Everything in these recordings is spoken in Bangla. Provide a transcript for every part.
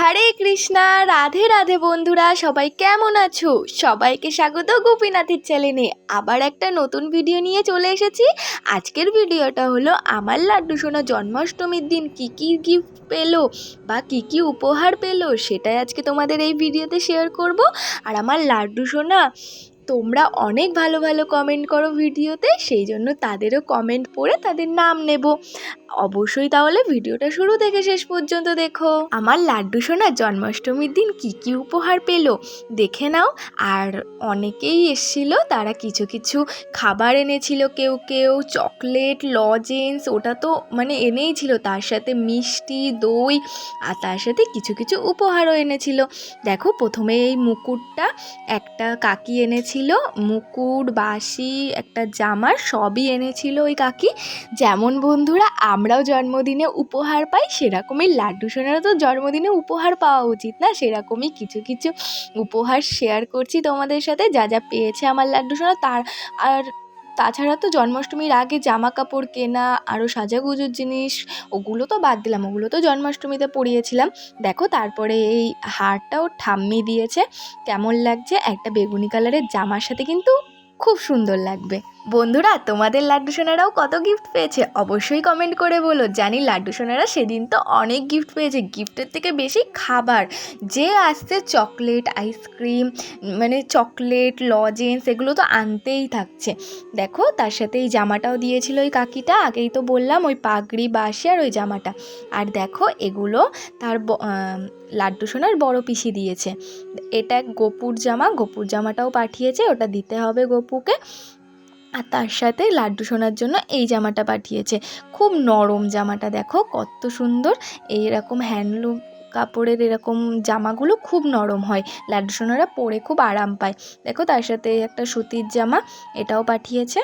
হরে কৃষ্ণা, রাধে রাধে বন্ধুরা, সবাই কেমন আছো? সবাইকে স্বাগত গোপীনাথের চ্যানেলে। আবার একটা নতুন ভিডিও নিয়ে চলে এসেছি। আজকের ভিডিওটা হলো আমার লাড্ডু সোনা জন্মাষ্টমীর দিন কি কি গিফট পেলো বা কি কি উপহার পেলো, সেটাই আজকে তোমাদের এই ভিডিওতে শেয়ার করব। আর আমার লাড্ডু সোনা তোমরা অনেক ভালো ভালো কমেন্ট করো ভিডিওতে, সেই জন্য তাদেরও কমেন্ট পড়ে তাদের নাম নেব। অবশ্যই তাহলে ভিডিওটা শুরু থেকে শেষ পর্যন্ত দেখো। আমার লাড্ডু সোনা জন্মাষ্টমীর দিন কি কি উপহার পেলো দেখে নাও। আর অনেকেই এসেছিল, তারা কিছু কিছু খাবার এনেছিল, কেউ কেউ চকলেট, লজেন্স, ওটা তো মানে এনেই ছিল, তার সাথে মিষ্টি, দই, আর তার সাথে কিছু কিছু উপহারও এনেছিল। দেখো প্রথমে এই মুকুটটা একটা কাকি এনেছিল, মুকুট, বাঁশি, একটা জামা, সবই এনেছিল ওই কাকি। যেমন বন্ধুরা আমরাও জন্মদিনে উপহার পাই, সেরকমই লাড্ডু সোনারও তো জন্মদিনে উপহার পাওয়া উচিত না, সেরকমই কিছু কিছু উপহার শেয়ার করছি তোমাদের সাথে, যা যা পেয়েছে আমার লাড্ডু সোনা। আর তাছাড়া তো জন্মাষ্টমীর আগে জামা কাপড় কেনা, আরও সাজাগুজুর জিনিস, ওগুলো তো বাদ দিলাম, ওগুলো তো জন্মাষ্টমীতে পরিয়েছিলাম। দেখো তারপরে এই হারটাও ঠাম্মি দিয়েছে, কেমন লাগছে? একটা বেগুনি কালারের জামার সাথে কিন্তু খুব সুন্দর লাগবে। বন্ধুরা তোমাদের লাড্ডু সোনারাও কত গিফট পেয়েছে অবশ্যই কমেন্ট করে বলো। জানি লাড্ডু সোনারা সেদিন তো অনেক গিফট পেয়েছে, গিফটের থেকে বেশি খাবার যে আসছে, চকলেট, আইসক্রিম, মানে চকলেট, লজেন্স, এগুলো তো আনতেই থাকছে। দেখো তার সাথে এই জামাটাও দিয়েছিল ওই কাকিটা, আগেই তো বললাম, ওই পাগড়ি, বাঁশি আর ওই জামাটা। আর দেখো এগুলো তার লাড্ডু সোনার বড় পিসি দিয়েছে। এটা গোপুর জামা, গোপুর জামাটাও পাঠিয়েছে, ওটা দিতে হবে গোপুকে। আর তার সাথে লাড্ডু সোনার জন্য এই জামাটা পাঠিয়েছে, খুব নরম জামাটা, দেখো কত সুন্দর। এইরকম হ্যান্ডলুম কাপড়ের এরকম জামাগুলো খুব নরম হয়, লাড্ডু সোনারা পরে খুব আরাম পায়। দেখো তার সাথে একটা সুতির জামা, এটাও পাঠিয়েছে,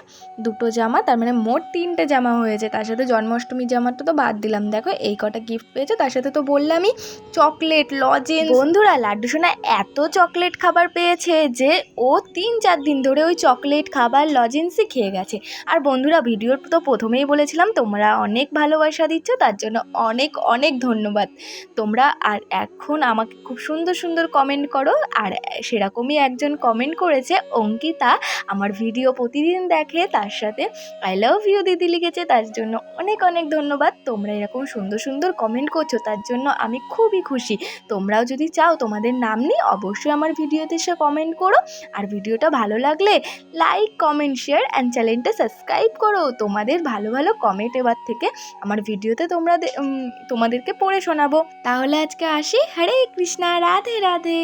দুটো জামা, তার মানে মোট 3টে জামা হয়েছে। তার সাথে জন্মাষ্টমীর জামাটা তো বাদ দিলাম। দেখো এই কটা গিফট পেয়েছে, তার সাথে তো বললামই চকলেট, লজেন্স। বন্ধুরা লাড্ডু সোনা এত চকলেট খাবার পেয়েছে যে ও 3-4 দিন ধরে ওই চকলেট খাবার, লজেন্সই খেয়ে গেছে। আর বন্ধুরা ভিডিওর তো প্রথমেই বলেছিলাম তোমরা অনেক ভালোবাসা দিচ্ছ, তার জন্য অনেক অনেক ধন্যবাদ তোমরা। আর এখন আমাকে খুব সুন্দর সুন্দর কমেন্ট করো। আর সেরকমই একজন কমেন্ট করেছে, অঙ্কিতা, আমার ভিডিও প্রতিদিন দেখে, তার সাথে আই লাভ ইউ দিদি লিখেছে, তার জন্য অনেক অনেক ধন্যবাদ। তোমরা এরকম সুন্দর সুন্দর কমেন্ট করছো, তার জন্য আমি খুবই খুশি। তোমরাও যদি চাও তোমাদের নাম নিয়ে, অবশ্যই আমার ভিডিওতে এসে কমেন্ট করো। আর ভিডিওটা ভালো লাগলে লাইক, কমেন্ট, শেয়ার অ্যান্ড চ্যানেলটা সাবস্ক্রাইব করো। তোমাদের ভালো ভালো কমেন্ট এবার থেকে আমার ভিডিওতে তোমাদেরকে পড়ে শোনাবো। তাহলে আজকে আসি। হরে কৃষ্ণা, রাধে রাধে।